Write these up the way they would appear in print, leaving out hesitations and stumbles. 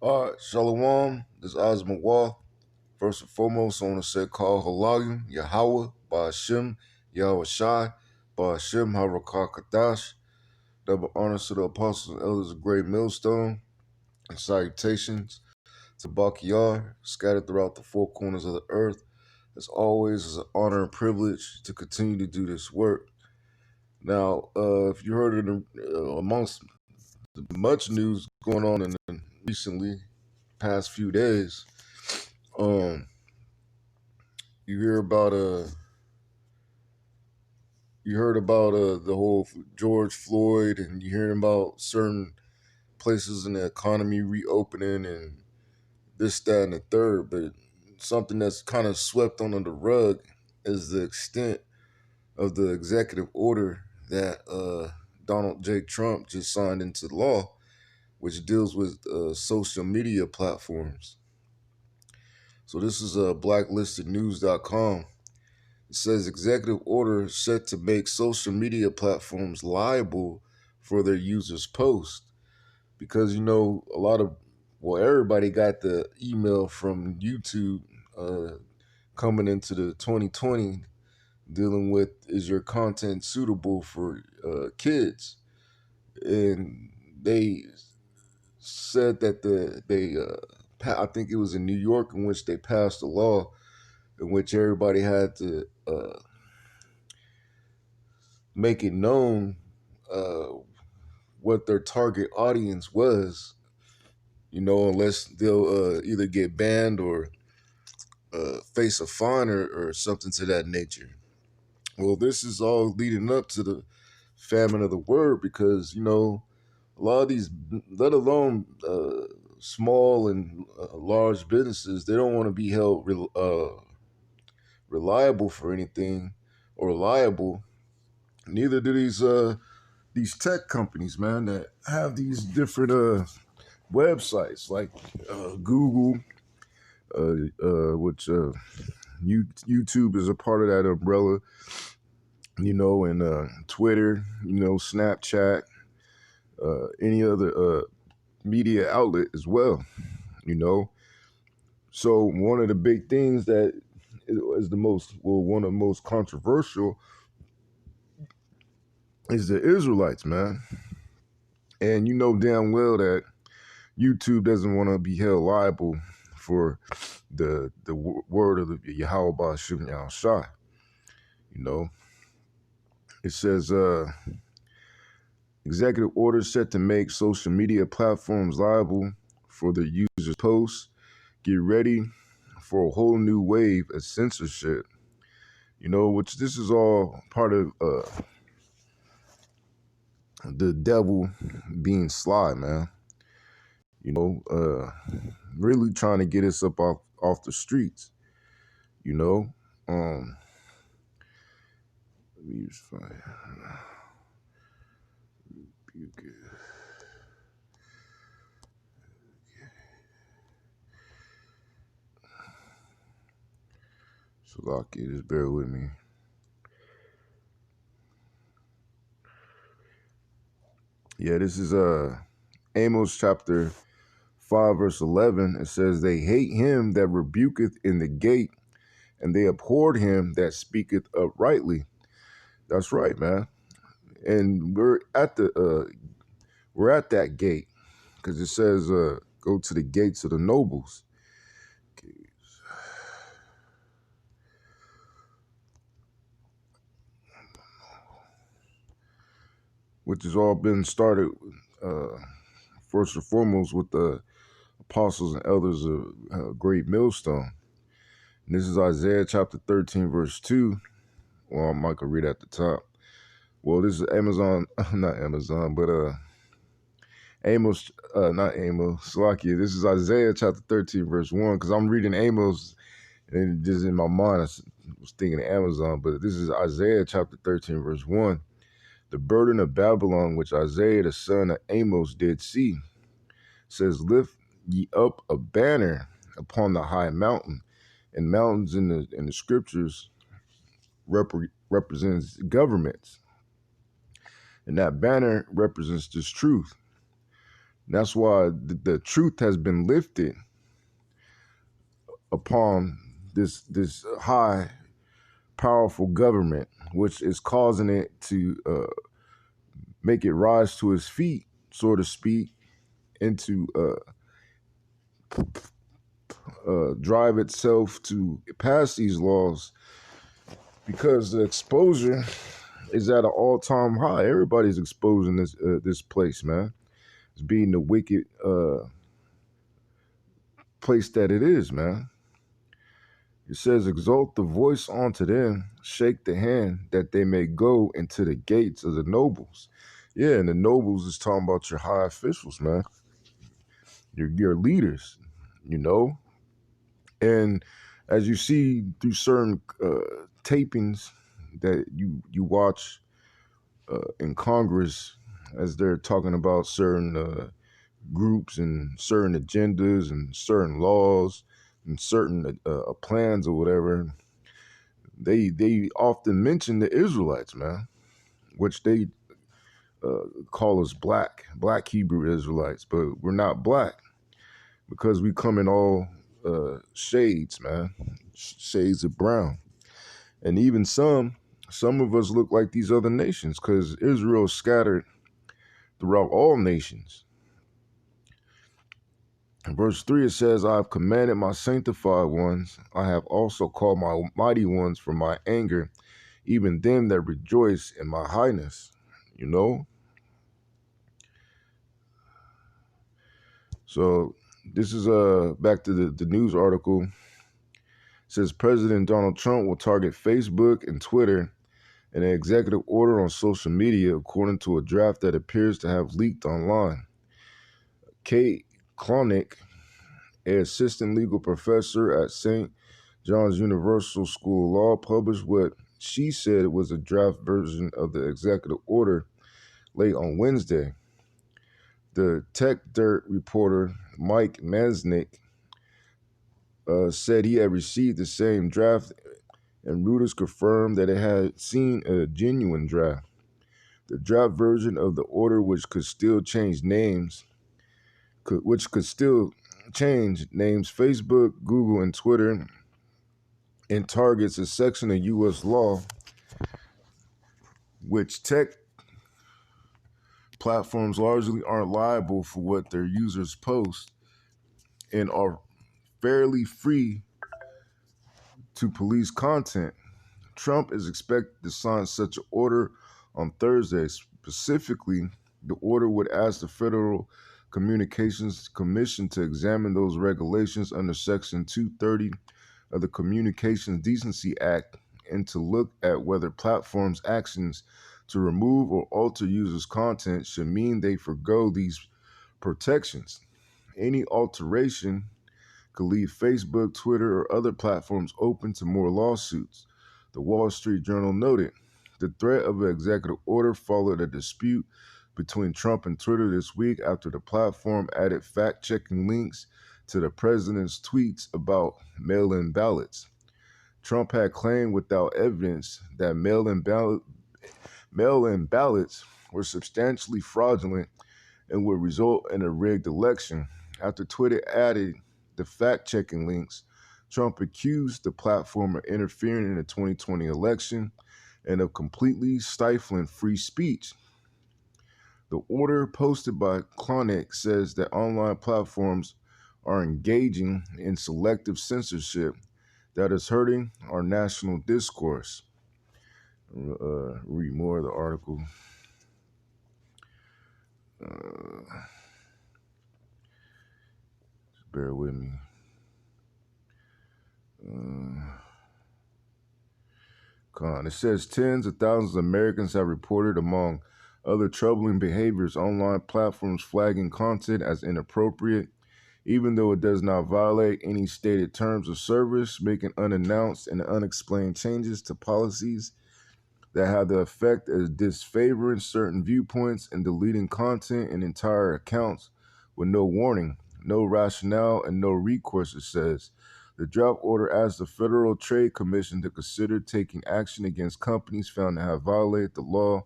All right, Shalom. This is Osmond. First and foremost, I want to say call Halayim, Yahweh, Ba'ashem, Yahweh Shai, Ba'ashem, Harakah Kadash. Double honors to the apostles and elders of Great Millstone, and salutations to Bakiyar, scattered throughout the four corners of the earth. As always, it's an honor and privilege to continue to do this work. Now, if you heard it amongst the much news going on in recently, past few days, um, you hear about you heard about the whole George Floyd, and you hearing about certain places in the economy reopening and this, that, and the third. But something that's kind of swept under the rug is the extent of the executive order that Donald J. Trump just signed into law, which deals with social media platforms. So this is blacklistednews.com. It says executive order set to make social media platforms liable for their users' posts. Because, everybody got the email from YouTube coming into the 2020 dealing with, is your content suitable for kids? And they said that I think it was in New York, in which they passed a law in which everybody had to make it known what their target audience was, unless they'll either get banned or face a fine or something to that nature. Well, this is all leading up to the famine of the word, because, a lot of these, let alone small and large businesses, they don't want to be held reliable for anything or liable. Neither do these tech companies, man, that have these different websites like Google, which YouTube is a part of that umbrella, and Twitter, Snapchat, any other media outlet as well, So one of the big things that is one of the most controversial is the Israelites, man. And you know damn well that YouTube doesn't want to be held liable for the word of the Yahweh Ba'ashem Yahweh Shai. It says executive order set to make social media platforms liable for their users' posts. Get ready for a whole new wave of censorship. Which this is all part of the devil being sly, man. Really trying to get us up off the streets. Let me just find. Salaki, just bear with me. Yeah, this is Amos chapter 5 verse 11. It says, they hate him that rebuketh in the gate, and they abhorred him that speaketh uprightly. That's right, man. And we're at that gate, because it says go to the gates of the nobles. Which has all been started first and foremost with the apostles and elders of Great Millstone. And this is Isaiah chapter 13 verse 2. Well, I might read at the top. Well, this is not Amazon, but Amos, not Amos, Salakia. This is Isaiah chapter 13 verse 1, because I'm reading Amos and just in my mind I was thinking of Amazon, but this is Isaiah chapter 13 verse 1. The burden of Babylon, which Isaiah the son of Amos did see, says, lift ye up a banner upon the high mountain. And mountains in the scriptures represents governments. And that banner represents this truth. That's why the truth has been lifted upon this high, powerful government, which is causing it to make it rise to its feet, so to speak, and to drive itself to pass these laws because the exposure is at an all-time high. Everybody's exposing this place, man. It's being the wicked place that it is, man. It says, exalt the voice unto them, shake the hand, that they may go into the gates of the nobles. Yeah, and the nobles is talking about your high officials, man. Your leaders, you know. And as you see through certain tapings that you watch in Congress, as they're talking about certain groups and certain agendas and certain laws and certain plans or whatever, they often mention the Israelites, man, which they call us black Hebrew Israelites, but we're not black because we come in all shades, man, shades of brown, and even some of us look like these other nations because Israel is scattered throughout all nations. In verse 3, it says, I have commanded my sanctified ones. I have also called my mighty ones from my anger, even them that rejoice in my highness. You know? So this is back to the news article. It says President Donald Trump will target Facebook and Twitter in an executive order on social media, according to a draft that appears to have leaked online. Kate Klonick, an assistant legal professor at St. John's Universal School of Law, published what she said was a draft version of the executive order late on Wednesday. The Tech Dirt reporter Mike Mansnick said he had received the same draft, and Reuters confirmed that it had seen a genuine draft. The draft version of the order, which could still change names, Facebook, Google, and Twitter, and targets a section of U.S. law which tech platforms largely aren't liable for what their users post and are fairly free to police content. Trump is expected to sign such an order on Thursday. Specifically, the order would ask the Federal Communications Commission to examine those regulations under Section 230 of the Communications Decency Act and to look at whether platforms' actions to remove or alter users' content should mean they forgo these protections. Any alteration could leave Facebook, Twitter, or other platforms open to more lawsuits. The Wall Street Journal noted the threat of an executive order followed a dispute between Trump and Twitter this week after the platform added fact-checking links to the president's tweets about mail-in ballots. Trump had claimed without evidence that mail-in ballots were substantially fraudulent and would result in a rigged election. After Twitter added the fact-checking links, Trump accused the platform of interfering in the 2020 election and of completely stifling free speech. The order posted by Klonick says that online platforms are engaging in selective censorship that is hurting our national discourse. Read more of the article. Just bear with me. It says tens of thousands of Americans have reported, among other troubling behaviors, online platforms flagging content as inappropriate, even though it does not violate any stated terms of service, making unannounced and unexplained changes to policies that have the effect of disfavoring certain viewpoints and deleting content and entire accounts with no warning, no rationale, and no recourse, it says. The draft order asks the Federal Trade Commission to consider taking action against companies found to have violated the law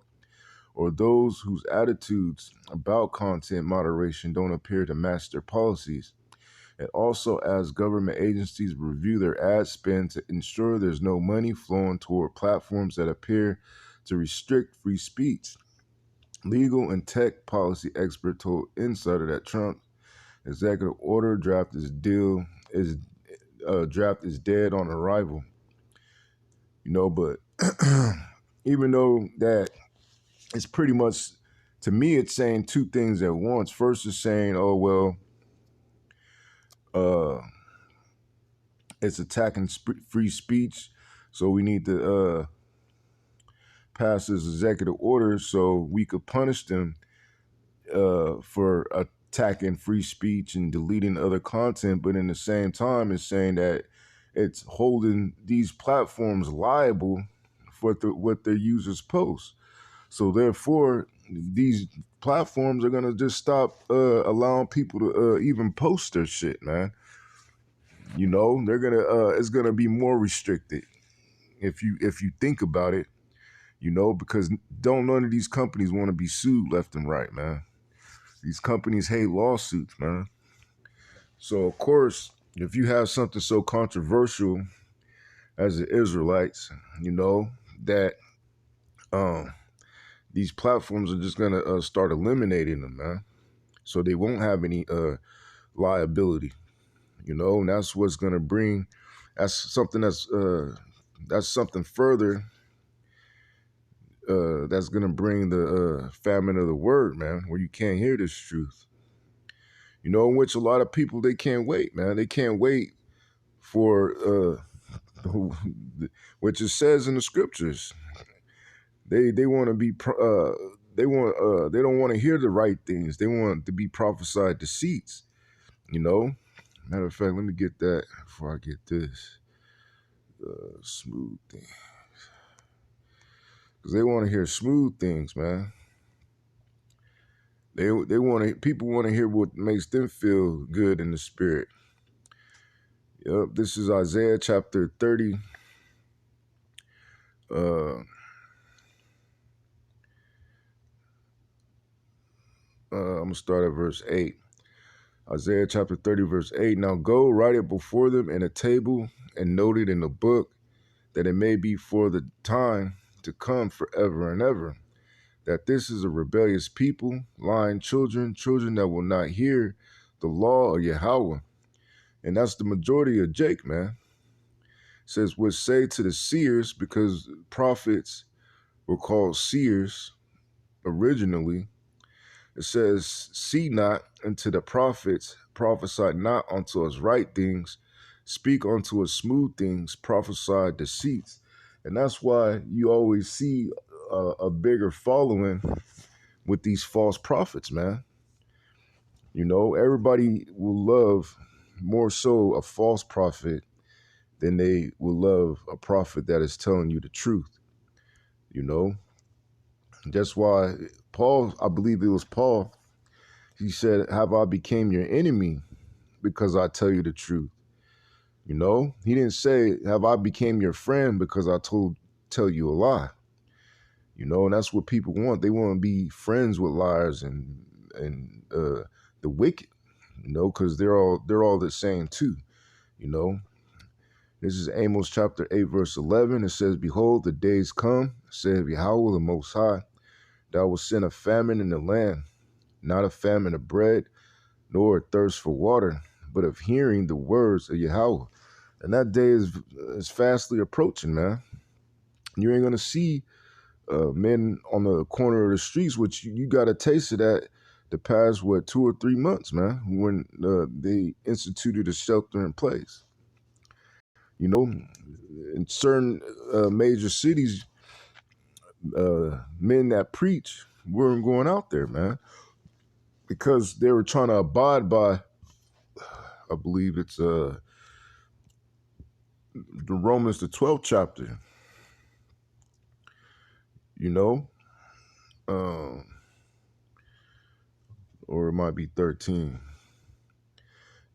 or those whose attitudes about content moderation don't appear to match their policies. And also, as government agencies review their ad spend to ensure there's no money flowing toward platforms that appear to restrict free speech. Legal and tech policy expert told Insider that Trump's executive order draft is dead on arrival. But even though that it's pretty much, to me, it's saying two things at once. First, it's saying, oh well, it's attacking free speech, so we need to pass this executive order so we could punish them for attacking free speech and deleting other content. But in the same time, it's saying that it's holding these platforms liable for what their users post. So therefore, these platforms are gonna just stop allowing people to even post their shit, man. They're gonna it's gonna be more restricted if you think about it. Because don't none of these companies want to be sued left and right, man. These companies hate lawsuits, man. So of course, if you have something so controversial as the Israelites, that these platforms are just gonna start eliminating them, man. So they won't have any liability, and that's what's gonna bring. That's something further. That's gonna bring the famine of the word, man, where you can't hear this truth. In which a lot of people, they can't wait, man. They can't wait for which it says in the scriptures. They want to be they don't want to hear the right things. They want to be prophesied deceits. Matter of fact, let me get that before I get this smooth thing, because they want to hear smooth things, man. People want to hear what makes them feel good in the spirit. Yep, this is Isaiah chapter 30. I'm gonna start at verse 8. Isaiah chapter 30, verse 8. Now go, write it before them in a table, and note it in a book, that it may be for the time to come forever and ever. That this is a rebellious people, lying children that will not hear the law of Yahweh. And that's the majority of Jake, man. It says, would say to the seers, because prophets were called seers originally. It says, see not unto the prophets, prophesy not unto us right things, speak unto us smooth things, prophesy deceits. And that's why you always see a bigger following with these false prophets, man. Everybody will love more so a false prophet than they will love a prophet that is telling you the truth. That's why Paul, I believe it was Paul, he said, have I became your enemy because I tell you the truth? He didn't say, have I became your friend because I tell you a lie? And that's what people want. They want to be friends with liars and the wicked, because they're all the same too. This is Amos chapter 8, verse 11. It says, behold, the days come, saith Yahweh the Most High, that I will send a famine in the land, not a famine of bread, nor a thirst for water, but of hearing the words of Yahweh. And that day is fastly approaching, man. You ain't gonna see men on the corner of the streets, which you got a taste of that the past 2 or 3 months, man, when they instituted a shelter in place. In certain major cities, men that preach weren't going out there, man, because they were trying to abide by, I believe it's the Romans, the 12th chapter, or it might be 13.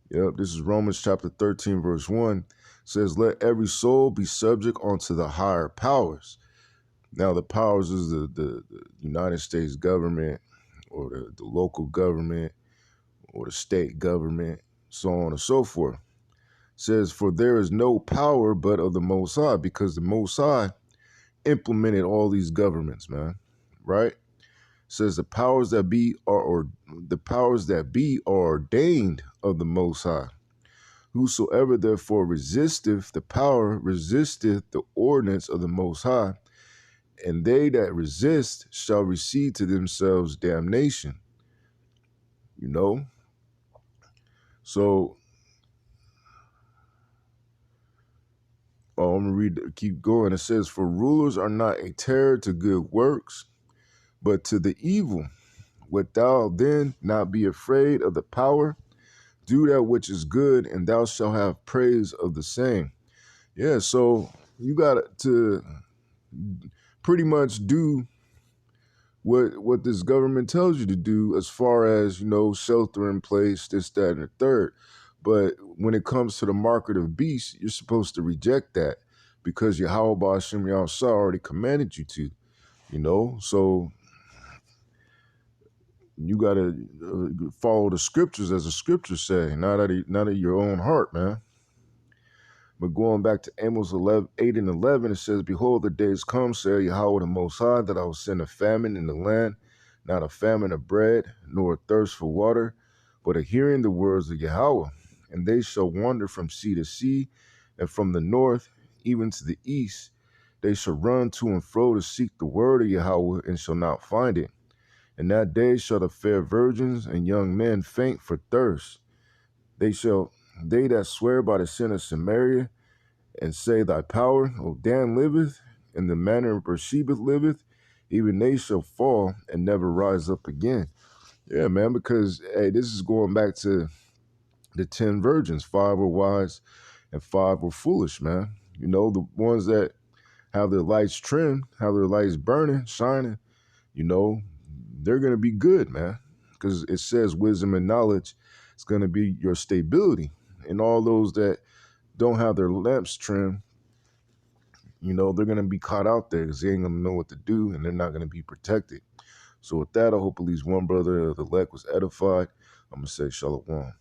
Yep, this is Romans chapter 13, verse 1. It says, let every soul be subject unto the higher powers. Now, the powers is the United States government or the local government or the state government, so on and so forth. Says, for there is no power but of the Most High, because the Most High implemented all these governments, man. Right? Says the powers that be or the powers that be are ordained of the Most High. Whosoever therefore resisteth the power resisteth the ordinance of the Most High, and they that resist shall receive to themselves damnation. You know? So I'm gonna keep going. It says, for rulers are not a terror to good works, but to the evil. Wilt thou then not be afraid of the power? Do that which is good, and thou shalt have praise of the same. Yeah, so you got to pretty much do what this government tells you to do, as far as, shelter in place, this, that, and the third. But when it comes to the market of beasts, you're supposed to reject that, because Yahweh Ba'ashem Yahshua already commanded you to, So you got to follow the scriptures as the scriptures say, not at your own heart, man. But going back to Amos 8 and 11, it says, behold, the days come, saith Yahweh the Most High, that I will send a famine in the land, not a famine of bread, nor a thirst for water, but a hearing the words of Yahweh. And they shall wander from sea to sea, and from the north even to the east. They shall run to and fro to seek the word of Yahweh, and shall not find it. In that day shall the fair virgins and young men faint for thirst. They that swear by the sin of Samaria, and say, thy power, O Dan, liveth, and the manner of Beersheba liveth, even they shall fall and never rise up again. Yeah, man, because, hey, this is going back to the 10 virgins. 5 were wise and 5 were foolish, man. The ones that have their lights trimmed, have their lights burning, shining, they're going to be good, man, because it says wisdom and knowledge is going to be your stability. And all those that don't have their lamps trimmed, they're going to be caught out there because they ain't going to know what to do, and they're not going to be protected. So with that, I hope at least one brother of the elect was edified. I'm going to say shalom.